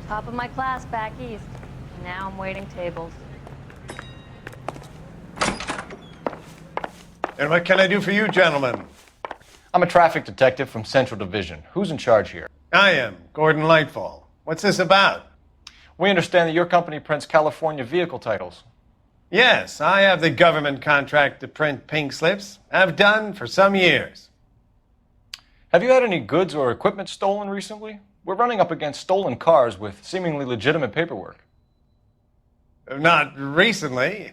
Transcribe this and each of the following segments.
Top of my class back east. Now I'm waiting tables. And what can I do for you, gentlemen? I'm a traffic detective from Central Division. Who's in charge here? I am, Gordon Lightfall. What's this about? We understand that your company prints California vehicle titles. Yes, I have the government contract to print pink slips. I've done for some years. Have you had any goods or equipment stolen recently? We're running up against stolen cars with seemingly legitimate paperwork. Not recently.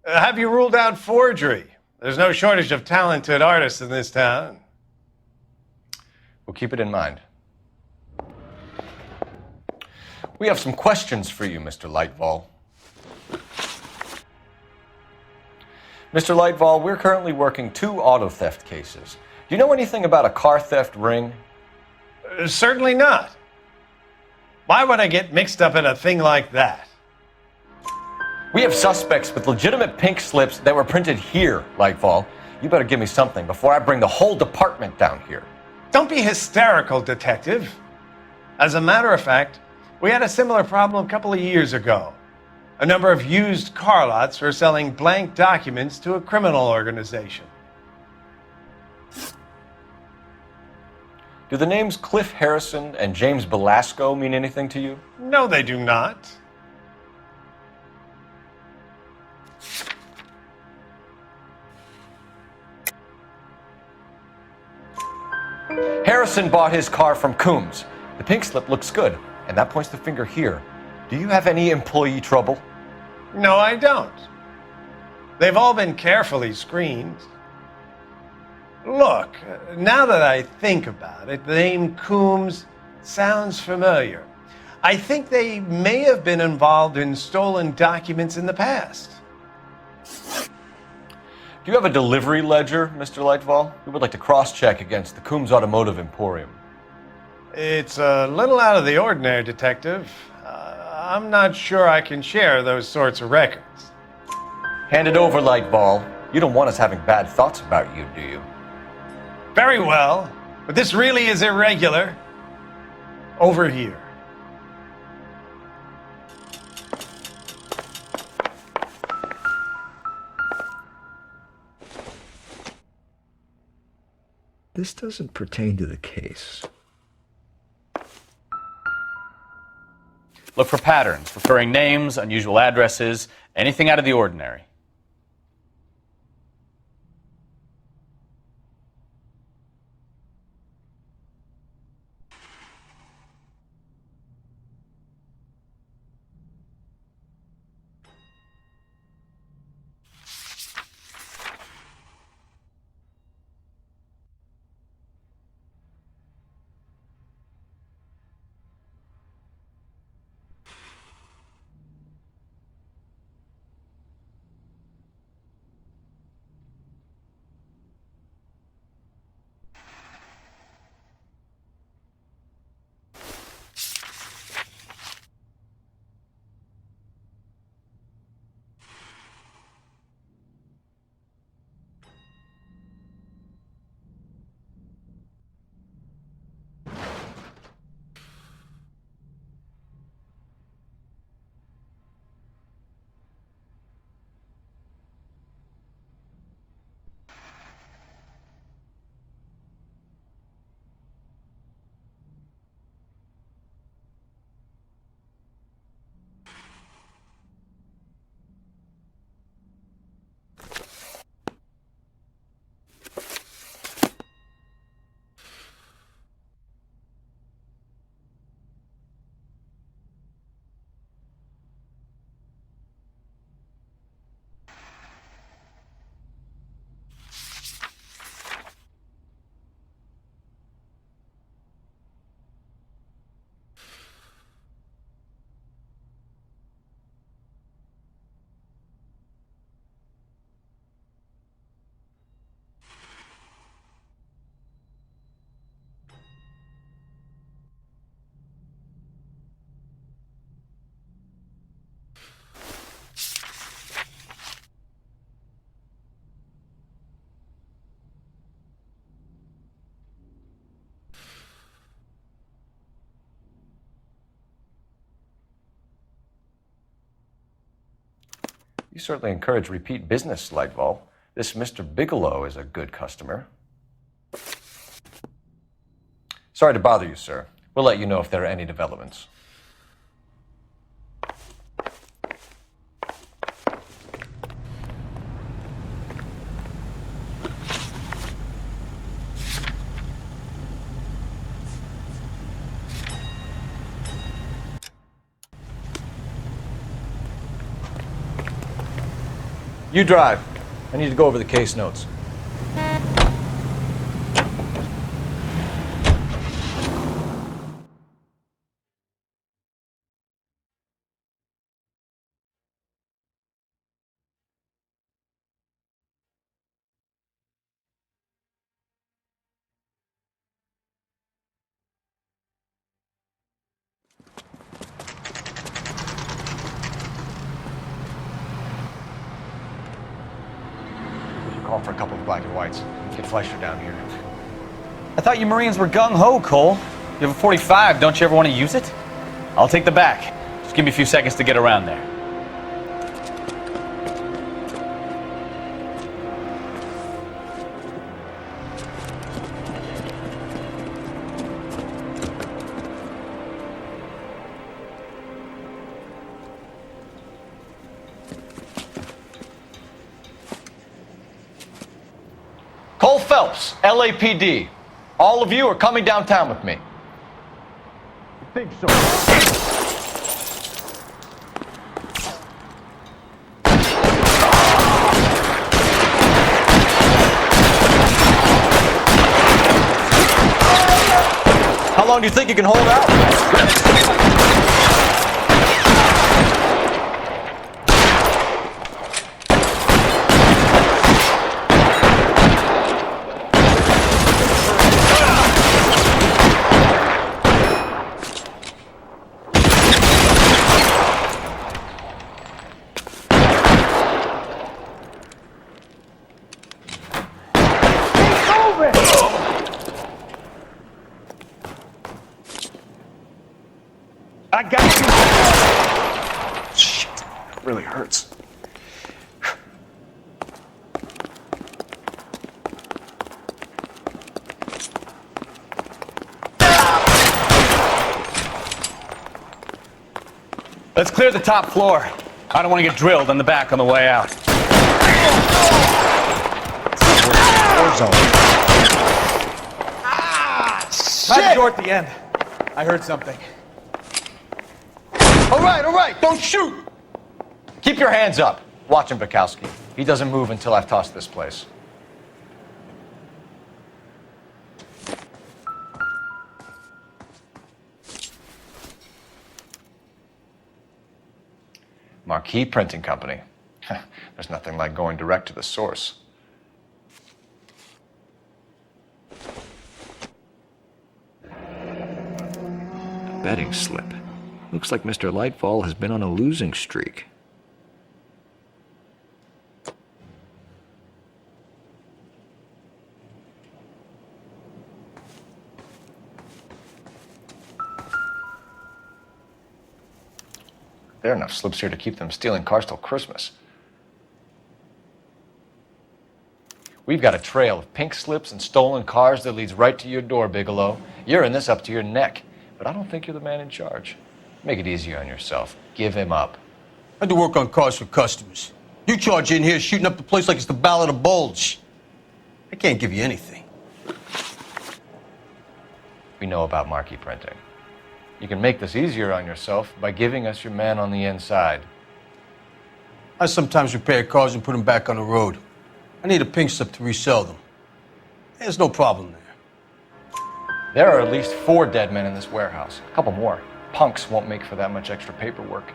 Have you ruled out forgery? There's no shortage of talented artists in this town. We'll keep it in mind. We have some questions for you, Mr. Lightfall. Mr. Lightfall, we're currently working 2 auto theft cases. Do you know anything about a car theft ring? Certainly not. Why would I get mixed up in a thing like that? We have suspects with legitimate pink slips that were printed here, Lightfall. You better give me something before I bring the whole department down here. Don't be hysterical, Detective. As a matter of fact, we had a similar problem a couple of years ago. A number of used car lots were selling blank documents to a criminal organization. Do the names Cliff Harrison and James Belasco mean anything to you? No, they do not. Harrison bought his car from Coombs. The pink slip looks good, and that points the finger here. Do you have any employee trouble? No, I don't. They've all been carefully screened. Look, now that I think about it, the name Coombs sounds familiar. I think they may have been involved in stolen documents in the past. Do you have a delivery ledger, Mr. Lightfall? We would like to cross-check against the Coombs Automotive Emporium. It's a little out of the ordinary, Detective. I'm not sure I can share those sorts of records. Hand it over, Lightfall. You don't want us having bad thoughts about you, do you? Very well, but this really is irregular. Over here. This doesn't pertain to the case. Look for patterns, referring names, unusual addresses, anything out of the ordinary. You certainly encourage repeat business, Lightfall. This Mr. Bigelow is a good customer. Sorry to bother you, sir. We'll let you know if there are any developments. You drive. I need to go over the case notes. Call for a couple of black and whites. Get Fleischer down here. I thought you Marines were gung-ho, Cole. You have a 45, don't you ever want to use it? I'll take the back. Just give me a few seconds to get around there. Cole Phelps, LAPD. All of you are coming downtown with me. I think so. How long do you think you can hold out? I got you. Shit, it really hurts. Let's clear the top floor. I don't want to get drilled on the back on the way out. Not door at the end. I heard something. All right, don't shoot! Keep your hands up. Watch him, Bukowski. He doesn't move until I've tossed this place. Marquee Printing Company. There's nothing like going direct to the source. Betting slip. Looks like Mr. Lightfall has been on a losing streak. There are enough slips here to keep them stealing cars till Christmas. We've got a trail of pink slips and stolen cars that leads right to your door, Bigelow. You're in this up to your neck, but I don't think you're the man in charge. Make it easier on yourself. Give him up. I do work on cars for customers. You charge in here shooting up the place like it's the Ballad of Bulge. I can't give you anything. We know about marquee printing. You can make this easier on yourself by giving us your man on the inside. I sometimes repair cars and put them back on the road. I need a pink slip to resell them. There's no problem there. There are at least 4 dead men in this warehouse. A couple more. Punks won't make for that much extra paperwork.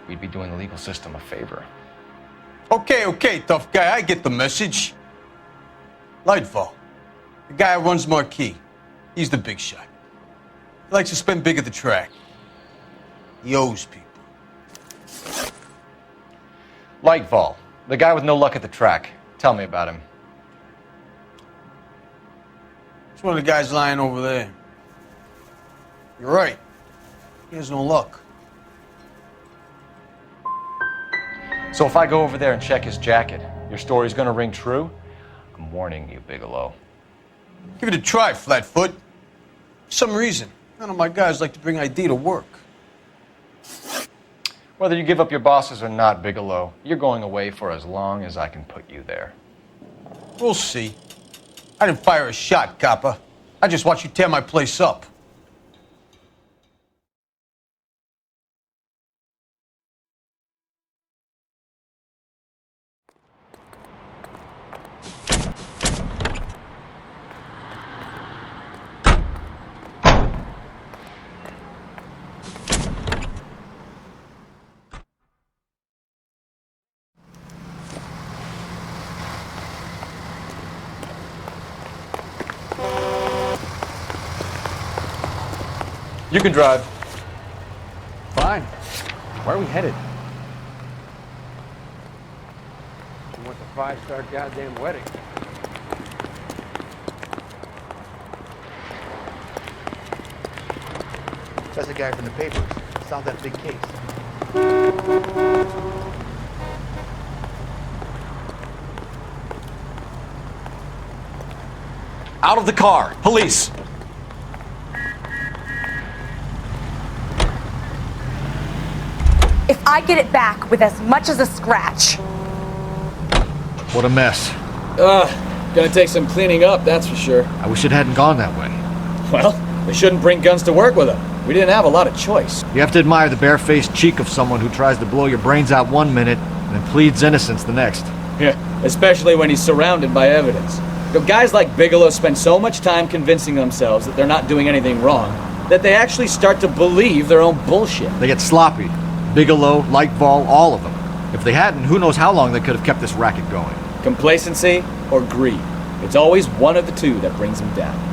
We'd be doing the legal system a favor. Okay, tough guy, I get the message. Lightfall, the guy who runs Marquee. He's the big shot. He likes to spend big at the track. He owes people. Lightfall, the guy with no luck at the track. Tell me about him. It's one of the guys lying over there. You're right. He has no luck. So if I go over there and check his jacket, your story's gonna ring true? I'm warning you, Bigelow. Give it a try, Flatfoot. For some reason, none of my guys like to bring ID to work. Whether you give up your bosses or not, Bigelow, you're going away for as long as I can put you there. We'll see. I didn't fire a shot, copper. I just watched you tear my place up. You can drive. Fine. Where are we headed? You want the five-star goddamn wedding. That's the guy from the papers. Solved that big case. Out of the car! Police! If I get it back with as much as a scratch. What a mess. Gonna take some cleaning up, that's for sure. I wish it hadn't gone that way. Well, we shouldn't bring guns to work with them. We didn't have a lot of choice. You have to admire the barefaced cheek of someone who tries to blow your brains out one minute and then pleads innocence the next. Yeah, especially when he's surrounded by evidence. You know, guys like Bigelow spend so much time convincing themselves that they're not doing anything wrong that they actually start to believe their own bullshit. They get sloppy. Bigelow, Lightfall, all of them. If they hadn't, who knows how long they could have kept this racket going. Complacency or greed. It's always one of the two that brings them down.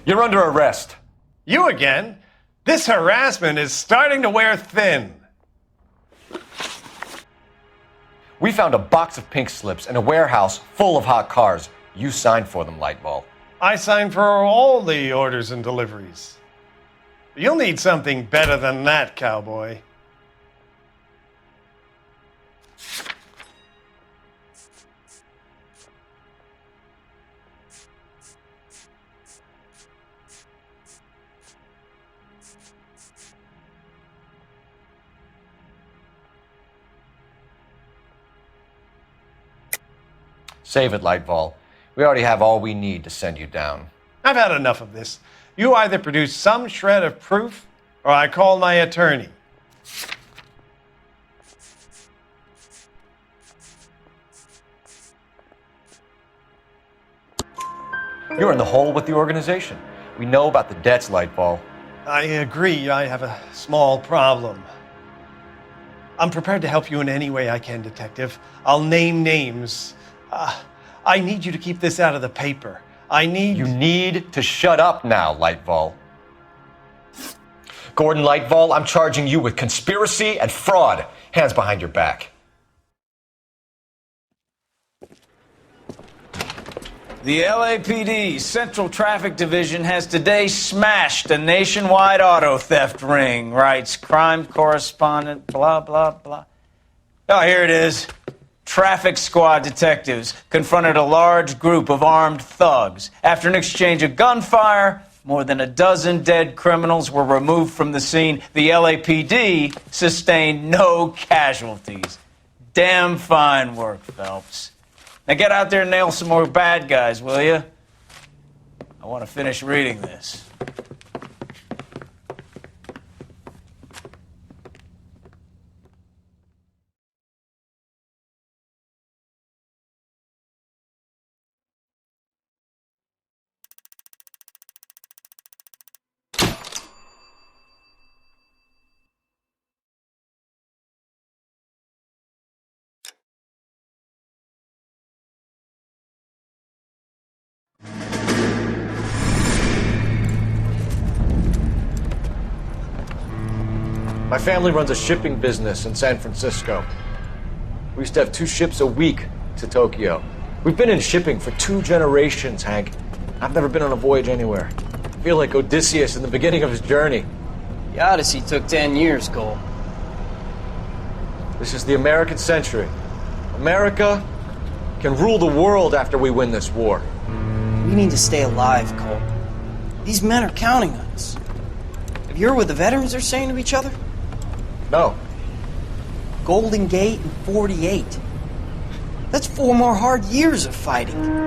You're under arrest. You again? This harassment is starting to wear thin. We found a box of pink slips in a warehouse full of hot cars. You signed for them, Lightball. I signed for all the orders and deliveries. You'll need something better than that, cowboy. Save it, Lightball. We already have all we need to send you down. I've had enough of this. You either produce some shred of proof, or I call my attorney. You're in the hole with the organization. We know about the debts, Lightball. I agree, I have a small problem. I'm prepared to help you in any way I can, Detective. I'll name names. I need you to keep this out of the paper. You need to shut up now, Lightball. Gordon Lightball, I'm charging you with conspiracy and fraud. Hands behind your back. The LAPD Central Traffic Division has today smashed a nationwide auto theft ring, writes crime correspondent, blah, blah, blah. Oh, here it is. Traffic squad detectives confronted a large group of armed thugs. After an exchange of gunfire, more than a dozen dead criminals were removed from the scene. The LAPD sustained no casualties. Damn fine work, Phelps. Now get out there and nail some more bad guys, will you? I want to finish reading this. My family runs a shipping business in San Francisco. We used to have 2 ships a week to Tokyo. We've been in shipping for 2 generations, Hank. I've never been on a voyage anywhere. I feel like Odysseus in the beginning of his journey. The Odyssey took 10 years, Cole. This is the American century. America can rule the world after we win this war. We need to stay alive, Cole. These men are counting on us. Have you heard what the veterans are saying to each other? No. Golden Gate and 48. That's 4 more hard years of fighting.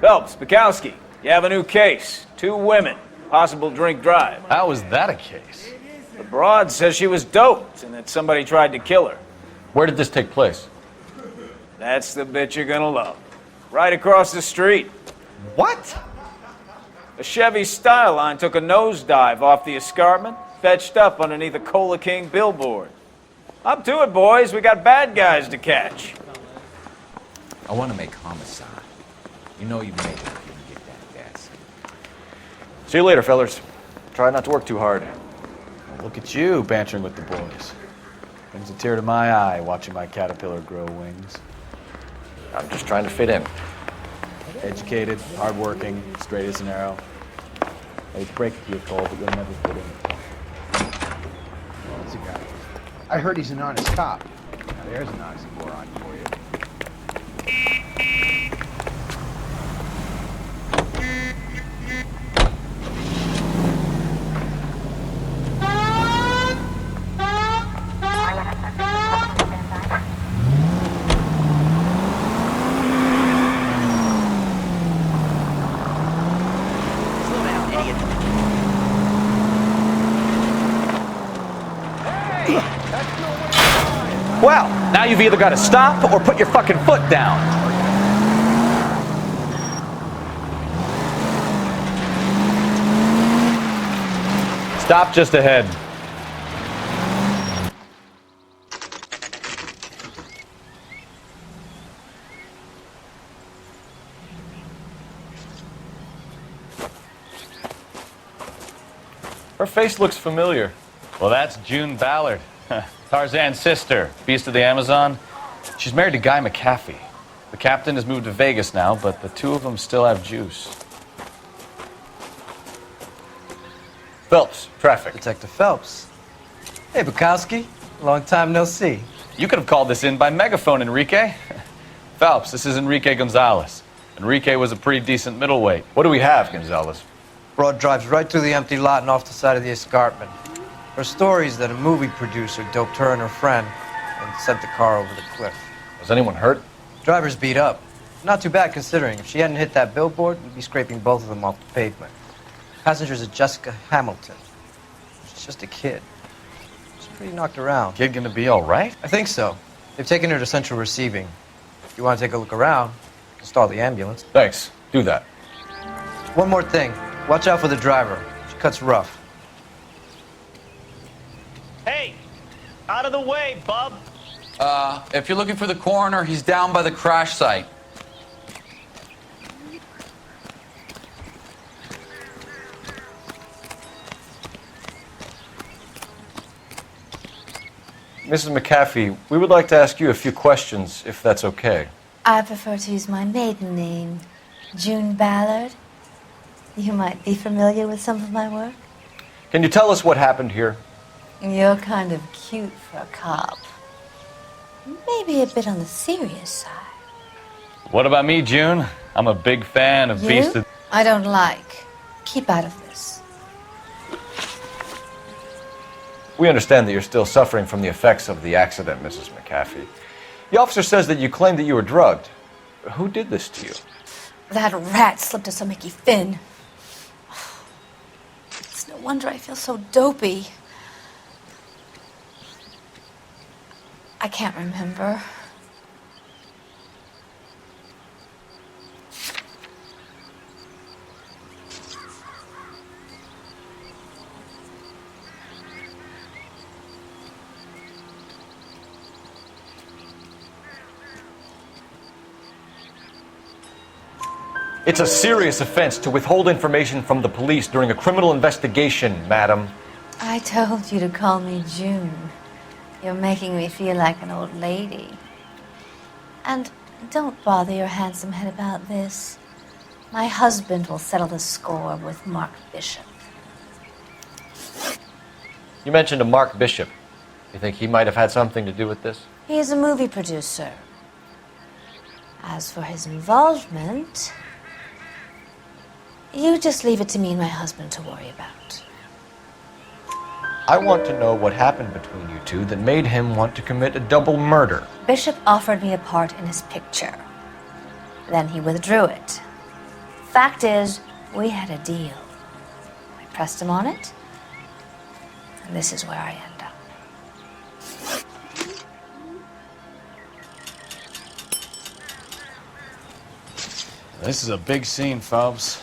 Phelps, Bukowski, you have a new case. 2 women, possible drink drive. How is that a case? The broad says she was doped and that somebody tried to kill her. Where did this take place? That's the bit you're gonna love. Right across the street. What? A Chevy Style Line took a nosedive off the escarpment, fetched up underneath a Cola King billboard. Up to it, boys. We got bad guys to catch. I want to make homicide. You know you make it if you can get that gas. See you later, fellers. Try not to work too hard. Look at you bantering with the boys. Brings a tear to my eye watching my caterpillar grow wings. I'm just trying to fit in. Educated, hardworking, straight as an arrow. I hate to break it to you, Cole, but you'll never fit in. What's he got? I heard he's an honest cop. Now there's an oxymoron for you. Well, now you've either got to stop or put your fucking foot down. Stop just ahead. Her face looks familiar. Well, that's June Ballard, Tarzan's sister, beast of the Amazon. She's married to Guy McAfee. The captain has moved to Vegas now, but the 2 of them still have juice. Phelps, traffic. Detective Phelps. Hey, Bukowski. Long time no see. You could have called this in by megaphone, Enrique. Phelps, this is Enrique Gonzalez. Enrique was a pretty decent middleweight. What do we have, Gonzalez? Broad drives right through the empty lot and off the side of the escarpment. Her story is that a movie producer doped her and her friend and sent the car over the cliff. Was anyone hurt? Driver's beat up. Not too bad considering. If she hadn't hit that billboard, we'd be scraping both of them off the pavement. Passenger's a Jessica Hamilton. She's just a kid. She's pretty knocked around. Kid gonna be all right? I think so. They've taken her to central receiving. If you want to take a look around, install the ambulance. Thanks. Do that. One more thing. Watch out for the driver. She cuts rough. Hey, out of the way, bub. If you're looking for the coroner, he's down by the crash site. Mrs. McAfee, we would like to ask you a few questions, if that's okay. I prefer to use my maiden name, June Ballard. You might be familiar with some of my work. Can you tell us what happened here? You're kind of cute for a cop. Maybe a bit on the serious side. What about me, June? I'm a big fan of Beast of... I don't like. Keep out of this. We understand that you're still suffering from the effects of the accident, Mrs. McAfee. The officer says that you claimed that you were drugged. Who did this to you? That rat slipped a some Mickey Finn. It's no wonder I feel so dopey. I can't remember. It's a serious offense to withhold information from the police during a criminal investigation, madam. I told you to call me June. You're making me feel like an old lady. And don't bother your handsome head about this. My husband will settle the score with Mark Bishop. You mentioned a Mark Bishop. You think he might have had something to do with this? He is a movie producer. As for his involvement, you just leave it to me and my husband to worry about. I want to know what happened between you two that made him want to commit a double murder. Bishop offered me a part in his picture. Then he withdrew it. Fact is, we had a deal. I pressed him on it, and this is where I end up. This is a big scene, Phelps.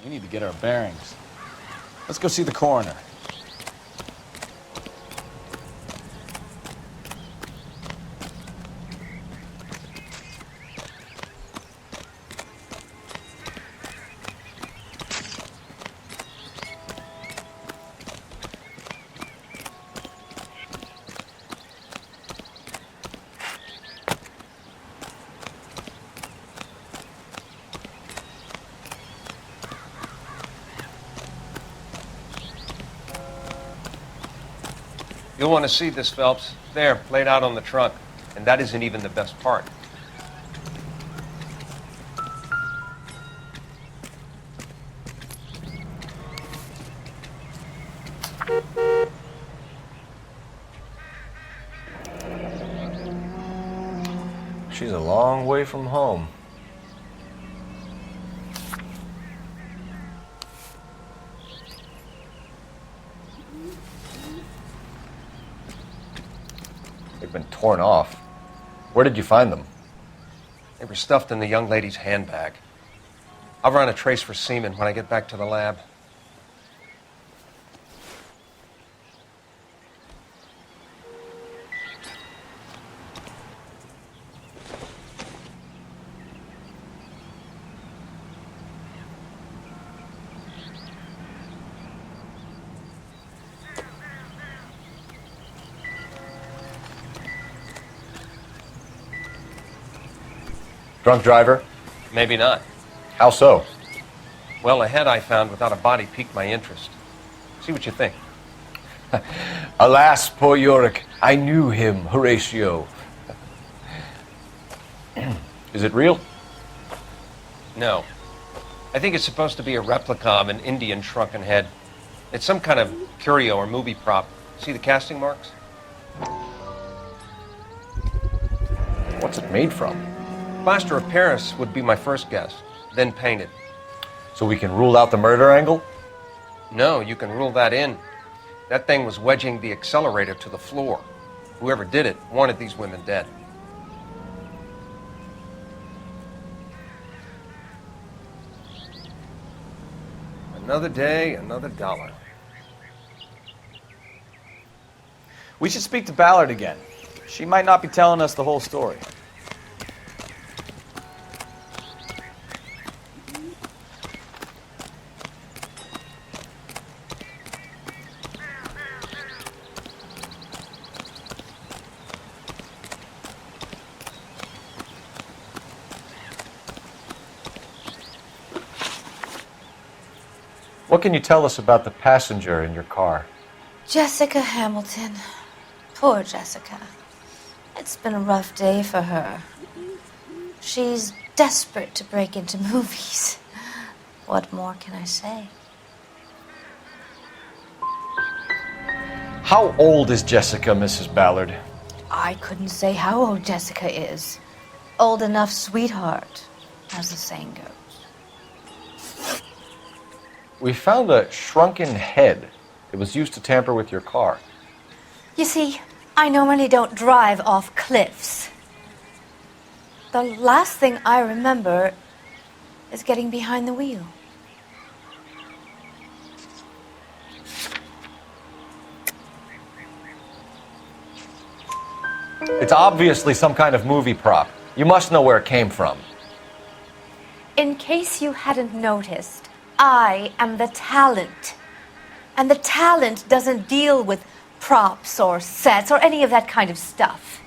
We need to get our bearings. Let's go see the coroner. You'll want to see this, Phelps. There, laid out on the trunk. And that isn't even the best part. She's a long way from home. They've been torn off. Where did you find them? They were stuffed in the young lady's handbag. I'll run a trace for semen when I get back to the lab. Drunk driver? Maybe not. How so? Well, a head I found without a body piqued my interest. See what you think. Alas, poor Yorick, I knew him, Horatio. Is it real? No. I think it's supposed to be a replica of an Indian shrunken head. It's some kind of curio or movie prop. See the casting marks? What's it made from? Plaster of Paris would be my first guess, then painted. So we can rule out the murder angle? No, you can rule that in. That thing was wedging the accelerator to the floor. Whoever did it wanted these women dead. Another day, another dollar. We should speak to Ballard again. She might not be telling us the whole story. What can you tell us about the passenger in your car? Jessica Hamilton. Poor Jessica. It's been a rough day for her. She's desperate to break into movies. What more can I say? How old is Jessica, Mrs. Ballard? I couldn't say how old Jessica is. Old enough, sweetheart, as the saying goes. We found a shrunken head. It was used to tamper with your car. You see, I normally don't drive off cliffs. The last thing I remember is getting behind the wheel. It's obviously some kind of movie prop. You must know where it came from. In case you hadn't noticed, I am the talent. And the talent doesn't deal with props or sets or any of that kind of stuff.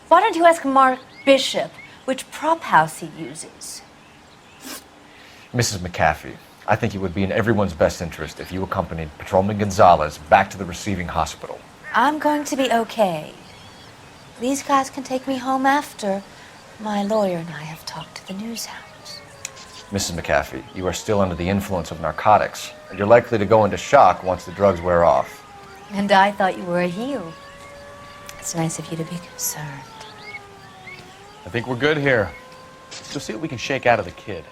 Why don't you ask Mark Bishop which prop house he uses? Mrs. McAfee, I think it would be in everyone's best interest if you accompanied Patrolman Gonzalez back to the receiving hospital. I'm going to be okay. These guys can take me home after my lawyer and I have talked to the news hounds. Mrs. McAfee, you are still under the influence of narcotics, and you're likely to go into shock once the drugs wear off. And I thought you were a heel. It's nice of you to be concerned. I think we're good here. Let's go see what we can shake out of the kid.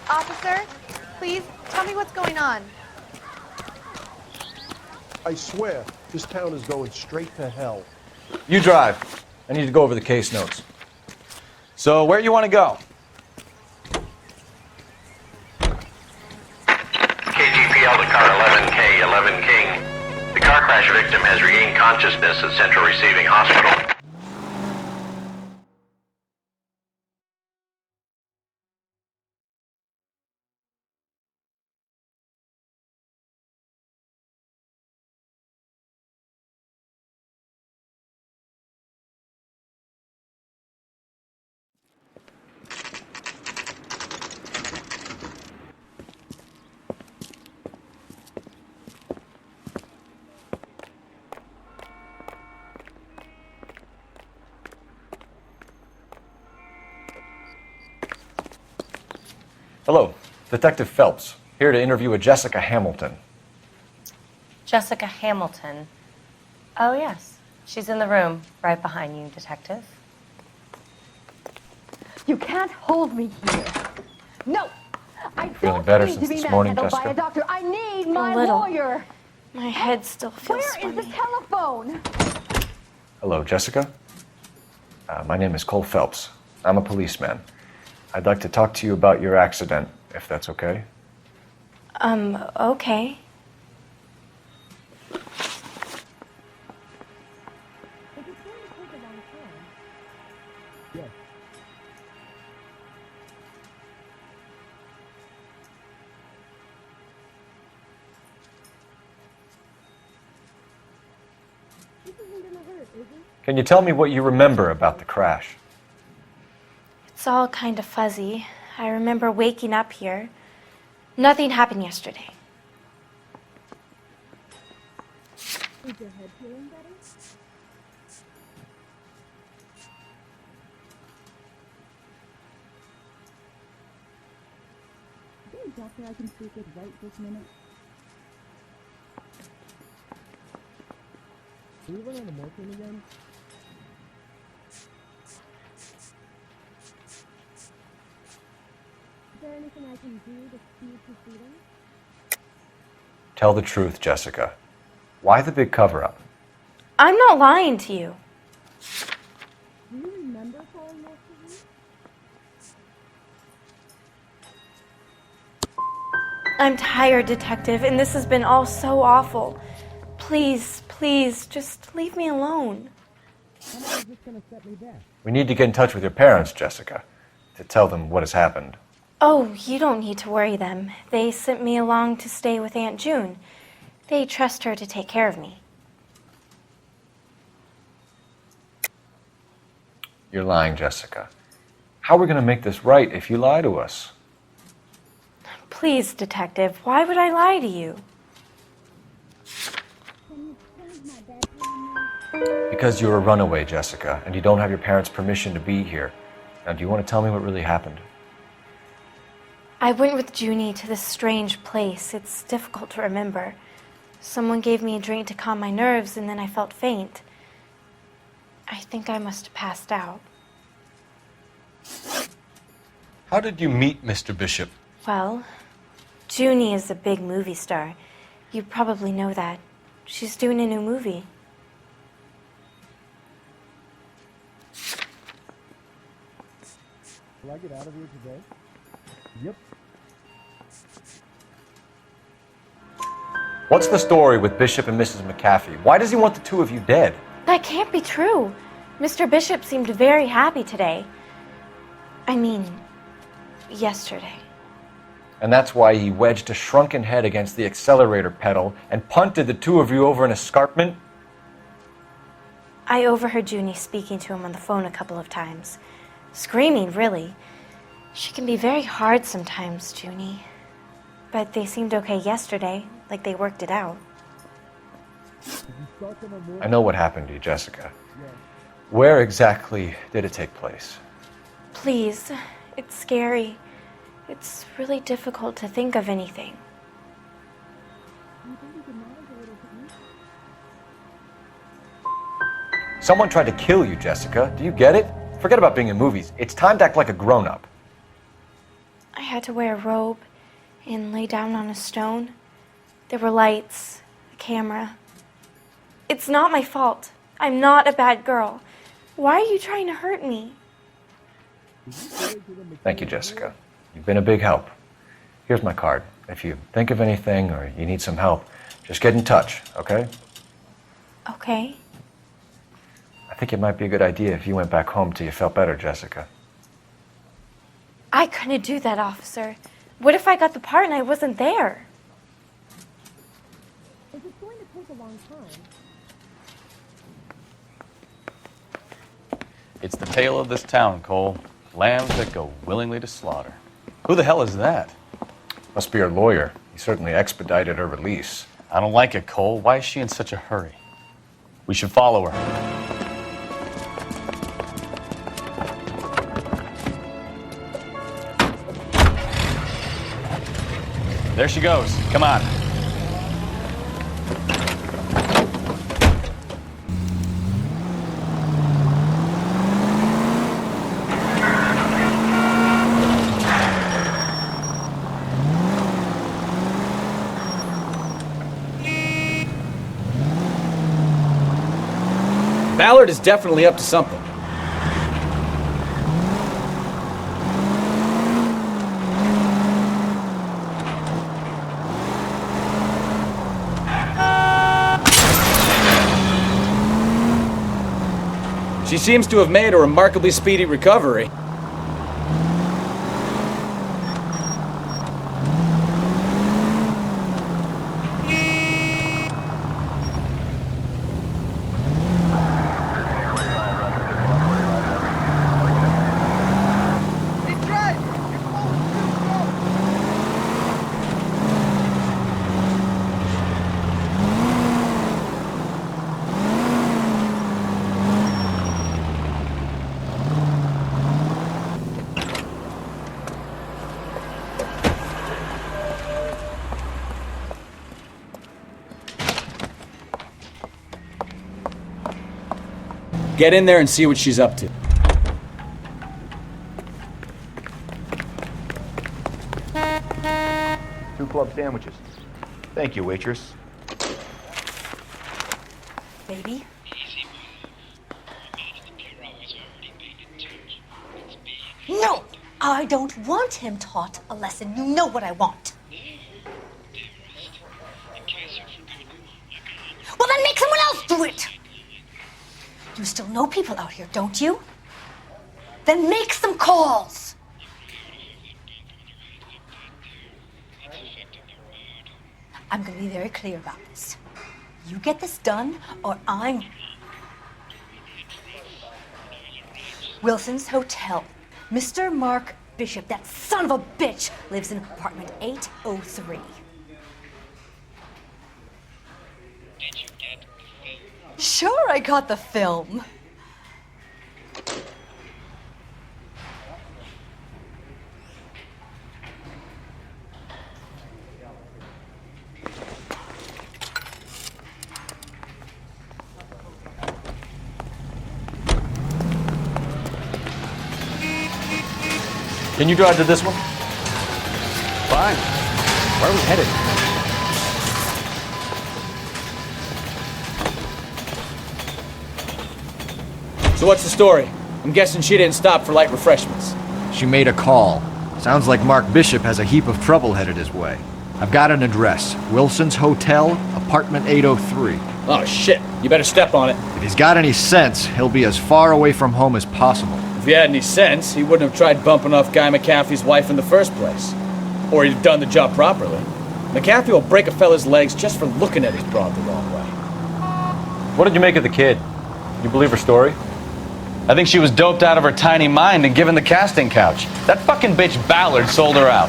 Officer, please tell me what's going on. I swear, this town is going straight to hell. You drive. I need to go over the case notes. So, where you want to go? KGPL to car 11K, 11 King. The car crash victim has regained consciousness at Central Receiving Hospital. Hello, Detective Phelps, here to interview a Jessica Hamilton. Jessica Hamilton. Oh, yes. She's in the room, right behind you, Detective. You can't hold me here. No! I Feeling don't better need since to be this morning, manhandled by a Jessica? doctor. I need my little. lawyer. My head still feels Where is the telephone? Hello, Jessica. My name is Cole Phelps. I'm a policeman. I'd like to talk to you about your accident, if that's okay. Okay. Can you tell me what you remember about the crash? It's all kind of fuzzy. I remember waking up here. Nothing happened yesterday. Is your head feeling better? Is there a doctor I can speak with right this minute? Can you run out of morphine again? Is there anything I can do to speed proceedings? Tell the truth, Jessica. Why the big cover-up? I'm not lying to you. Do you remember calling most of me? I'm tired, Detective, and this has been all so awful. Please, please, just leave me alone. How much is this going to set me back? We need to get in touch with your parents, Jessica, to tell them what has happened. Oh, you don't need to worry them. They sent me along to stay with Aunt June. They trust her to take care of me. You're lying, Jessica. How are we going to make this right if you lie to us? Please, Detective, why would I lie to you? Can you change my bed? Because you're a runaway, Jessica, and you don't have your parents' permission to be here. Now, do you want to tell me what really happened? I went with Junie to this strange place. It's difficult to remember. Someone gave me a drink to calm my nerves, and then I felt faint. I think I must have passed out. How did you meet Mr. Bishop? Well, Junie is a big movie star. You probably know that. She's doing a new movie. Will I get out of here today? Yep. What's the story with Bishop and Mrs. McAfee? Why does he want the two of you dead? That can't be true. Mr. Bishop seemed very happy today. I mean, yesterday. And that's why he wedged a shrunken head against the accelerator pedal and punted the two of you over an escarpment? I overheard Junie speaking to him on the phone a couple of times. Screaming, really. She can be very hard sometimes, Junie. But they seemed okay yesterday, like they worked it out. I know what happened to you, Jessica. Where exactly did it take place? Please, it's scary. It's really difficult to think of anything. Someone tried to kill you, Jessica. Do you get it? Forget about being in movies. It's time to act like a grown-up. I had to wear a robe and lay down on a stone. There were lights, a camera. It's not my fault. I'm not a bad girl. Why are you trying to hurt me? Thank you, Jessica. You've been a big help. Here's my card. If you think of anything or you need some help, just get in touch, okay? Okay. I think it might be a good idea if you went back home till you felt better, Jessica. I couldn't do that, officer. What if I got the part and I wasn't there? Is it going to take a long time? It's the tale of this town, Cole. Lambs that go willingly to slaughter. Who the hell is that? Must be her lawyer. He certainly expedited her release. I don't like it, Cole. Why is she in such a hurry? We should follow her. There she goes. Come on. Ballard is definitely up to something. She seems to have made a remarkably speedy recovery. Get in there and see what she's up to. Two club sandwiches. Thank you, waitress. Baby? No! I don't want him taught a lesson. You know what I want. Well, then make someone else do it! You still know people out here, don't you? Then make some calls! I'm gonna be very clear about this. You get this done, or I'm... Wilson's Hotel. Mr. Mark Bishop, that son of a bitch, lives in apartment 803. Sure, I got the film. Can you drive to this one? Fine. Where are we headed? So what's the story? I'm guessing she didn't stop for light refreshments. She made a call. Sounds like Mark Bishop has a heap of trouble headed his way. I've got an address. Wilson's Hotel, apartment 803. Oh shit, you better step on it. If he's got any sense, he'll be as far away from home as possible. If he had any sense, he wouldn't have tried bumping off Guy McAfee's wife in the first place. Or he'd have done the job properly. McAfee will break a fella's legs just for looking at his broad the wrong way. What did you make of the kid? You believe her story? I think she was doped out of her tiny mind and given the casting couch. That fucking bitch Ballard sold her out.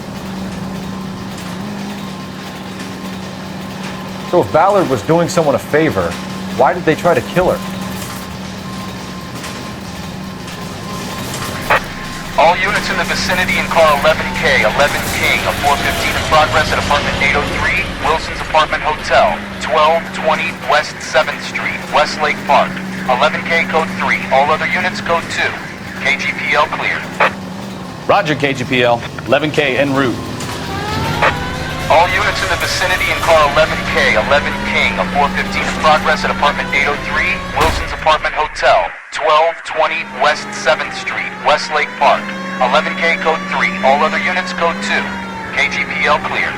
So if Ballard was doing someone a favor, why did they try to kill her? All units in the vicinity in car 11K, 11 King, a 415 in progress at apartment 803, Wilson's Apartment Hotel, 1220 West 7th Street, Westlake Park. 11K code 3, all other units code 2. KGPL clear. Roger, KGPL. 11K en route. All units in the vicinity in car 11K, 11 King, a 415 in progress at apartment 803, Wilson's Apartment Hotel, 1220 West 7th Street, Westlake Park. 11K code 3, all other units code 2. KGPL clear.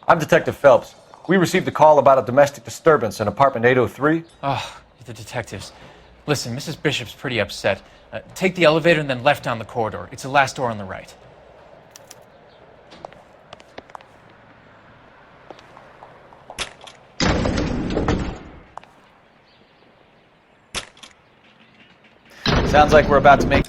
I'm Detective Phelps. We received a call about a domestic disturbance in apartment 803. Oh, the detectives. Listen, Mrs. Bishop's pretty upset. Take the elevator and then left down the corridor. It's the last door on the right. Sounds like we're about to make...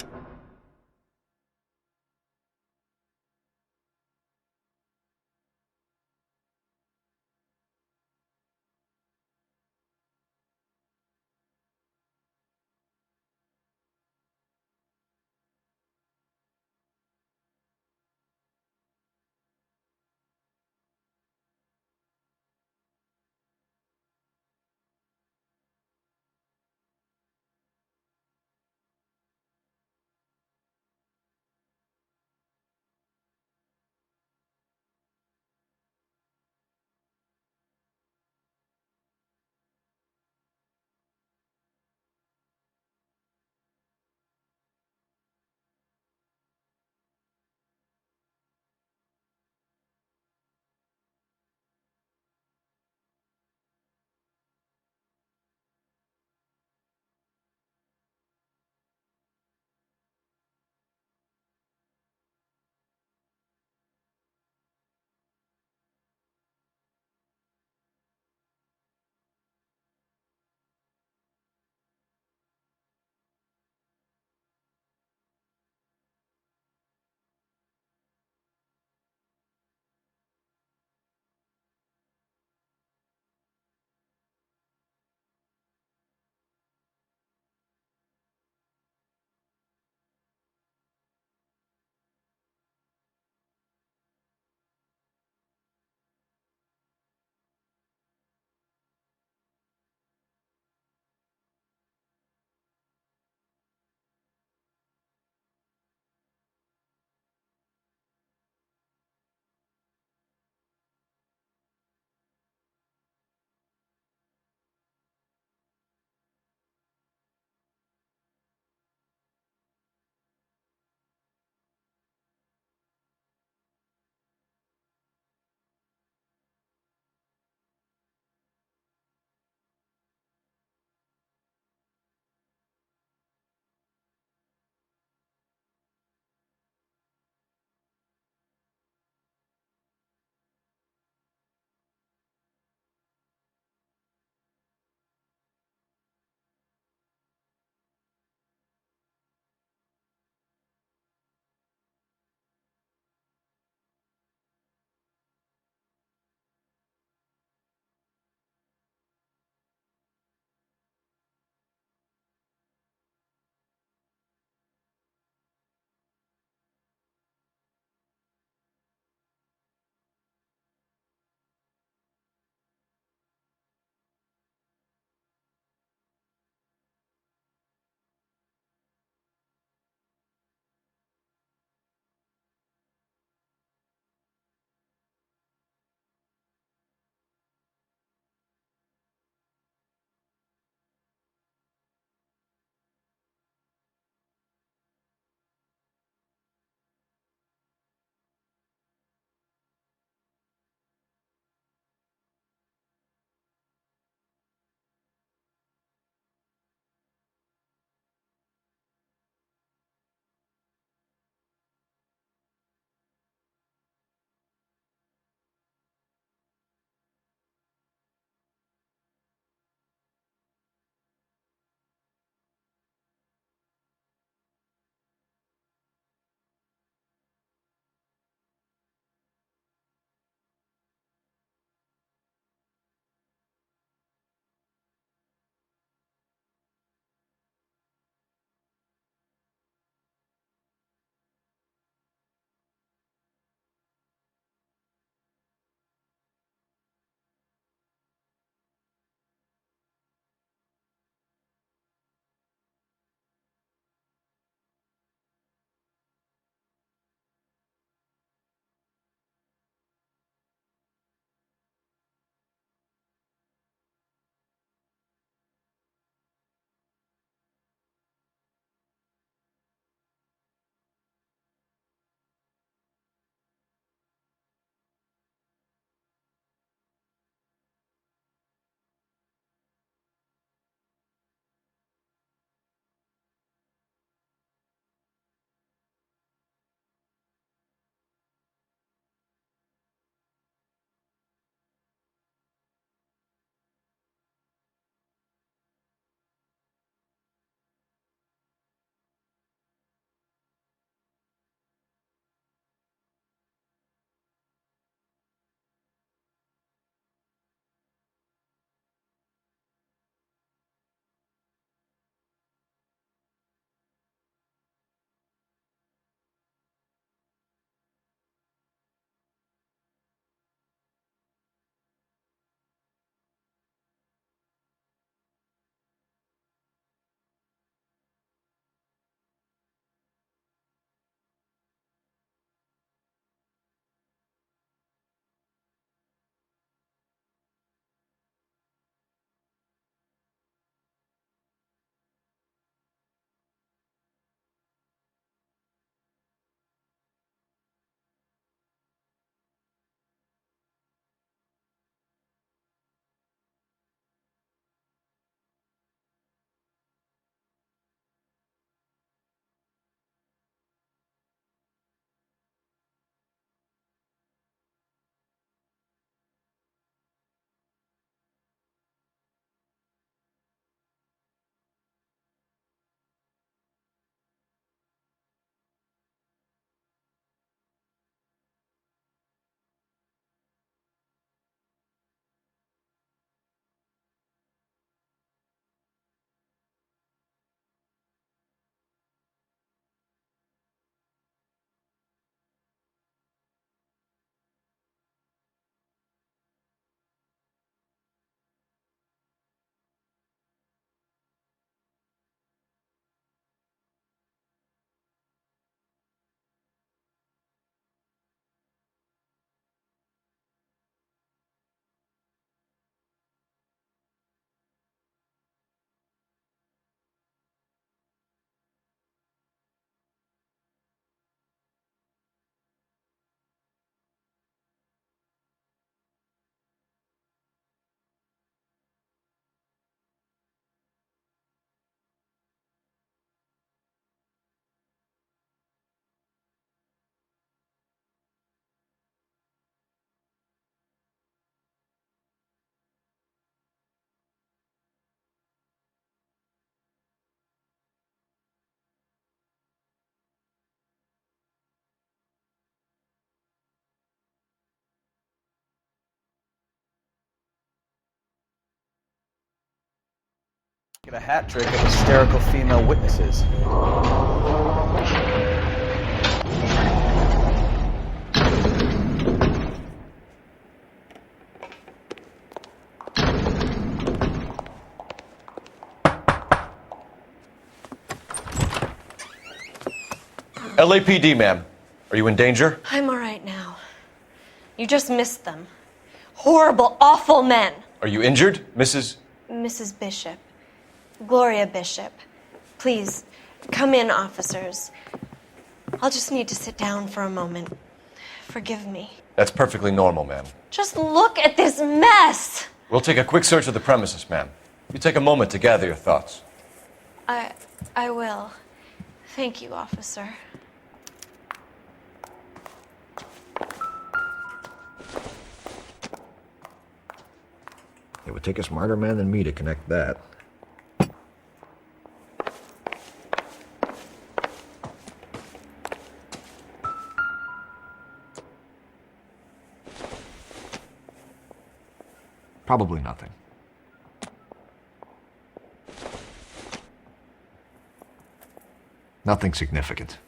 Get a hat trick of hysterical female witnesses. LAPD, ma'am. Are you in danger? I'm all right now. You just missed them. Horrible, awful men. Are you injured, Mrs.? Mrs. Bishop. Gloria Bishop. Please, come in, officers. I'll just need to sit down for a moment. Forgive me. That's perfectly normal, ma'am. Just look at this mess! We'll take a quick search of the premises, ma'am. You take a moment to gather your thoughts. I will. Thank you, officer. It would take a smarter man than me to connect that. Probably nothing. Nothing significant.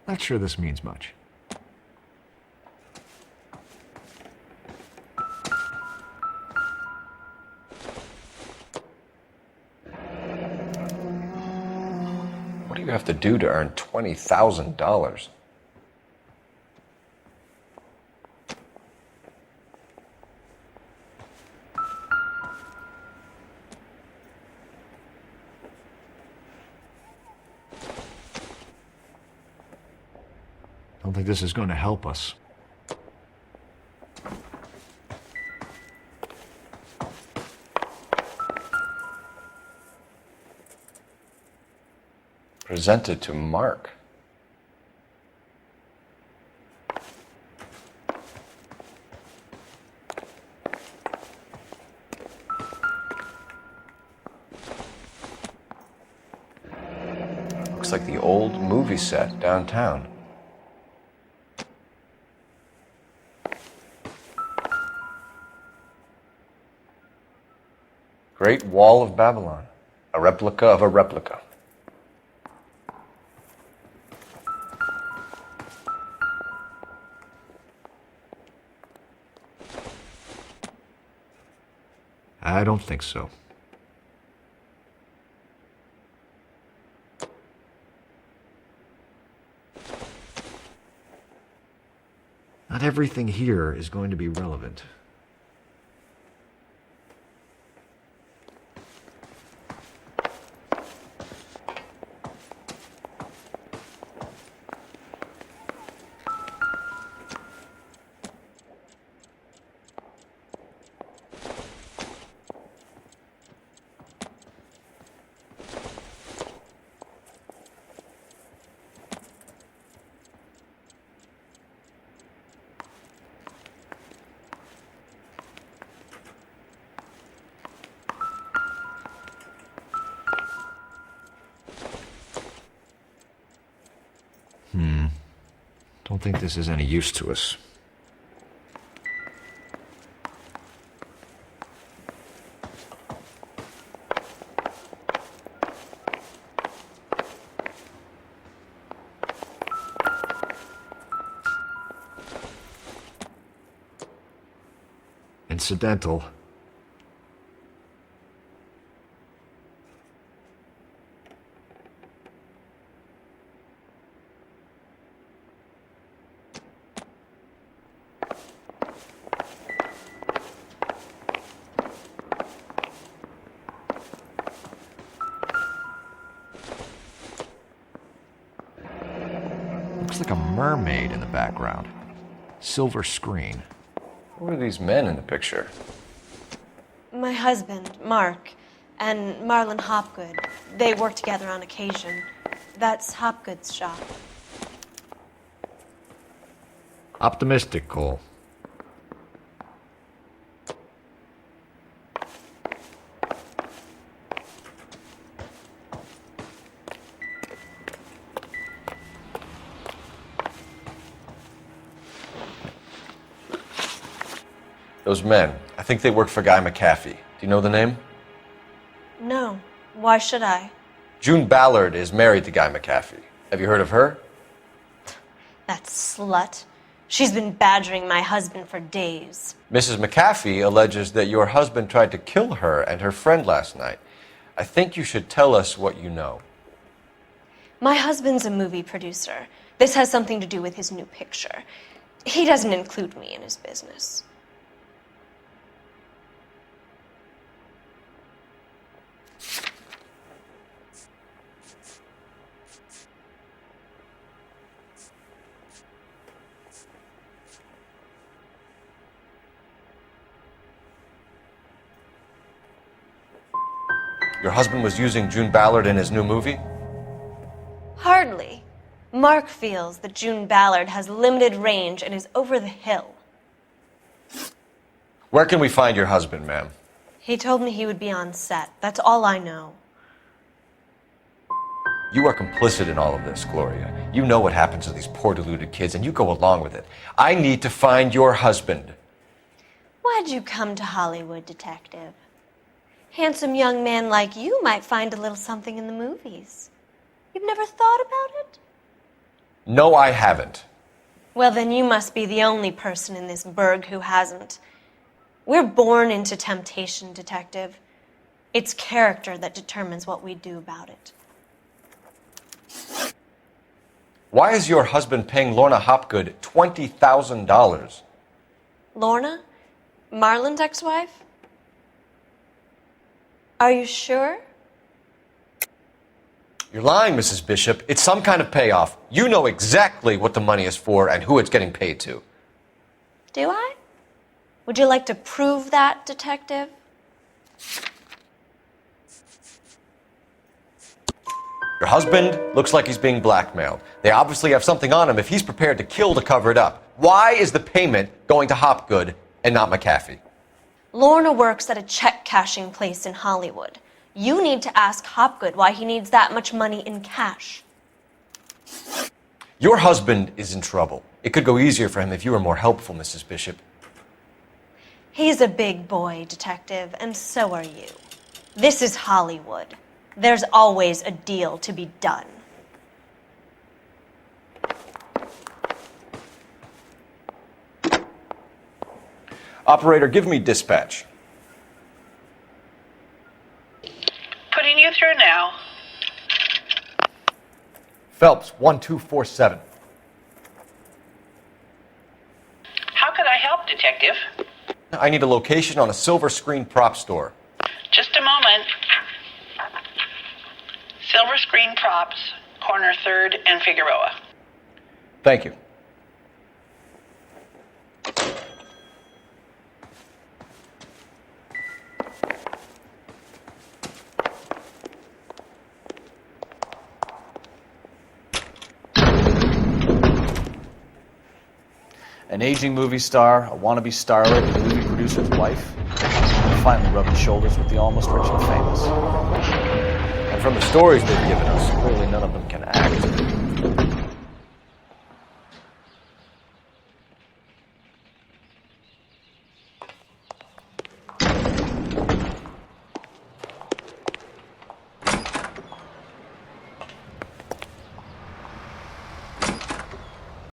Not sure this means much. What do you have to do to earn $20,000? I don't think this is going to help us. Presented to Mark. Looks like the old movie set downtown. Great Wall of Babylon. A replica of a replica. I don't think so. Not everything here is going to be relevant. Don't think this is any use to us. Incidental. Looks like a mermaid in the background. Silver screen. Who are these men in the picture? My husband, Mark, and Marlon Hopgood. They work together on occasion. That's Hopgood's shop. Optimistic, Cole. Those men, I think they work for Guy McAfee. Do you know the name? No. Why should I? June Ballard is married to Guy McAfee. Have you heard of her? That slut. She's been badgering my husband for days. Mrs. McAfee alleges that your husband tried to kill her and her friend last night. I think you should tell us what you know. My husband's a movie producer. This has something to do with his new picture. He doesn't include me in his business. Your husband was using June Ballard in his new movie? Hardly. Mark feels that June Ballard has limited range and is over the hill. Where can we find your husband, ma'am? He told me he would be on set. That's all I know. You are complicit in all of this, Gloria. You know what happens to these poor deluded kids, and you go along with it. I need to find your husband. Why'd you come to Hollywood, detective? Handsome young man like you might find a little something in the movies. You've never thought about it? No, I haven't. Well, then you must be the only person in this burg who hasn't. We're born into temptation, detective. It's character that determines what we do about it. Why is your husband paying Lorna Hopgood $20,000? Lorna? Marlon's ex-wife? Are you sure? You're lying, Mrs. Bishop. It's some kind of payoff. You know exactly what the money is for and who it's getting paid to. Do I? Would you like to prove that, detective? Your husband looks like he's being blackmailed. They obviously have something on him if he's prepared to kill to cover it up. Why is the payment going to Hopgood and not McAfee? Lorna works at a check-cashing place in Hollywood. You need to ask Hopgood why he needs that much money in cash. Your husband is in trouble. It could go easier for him if you were more helpful, Mrs. Bishop. He's a big boy, detective, and so are you. This is Hollywood. There's always a deal to be done. Operator, give me dispatch. Putting you through now. Phelps, 1247. How could I help, Detective? I need a location on a silver screen prop store. Just a moment. Silver Screen Props, corner 3rd and Figueroa. Thank you. An aging movie star, a wannabe starlet, a movie producer's wife, finally rubbing shoulders with the almost rich and famous. And from the stories they've given us, clearly none of them can act.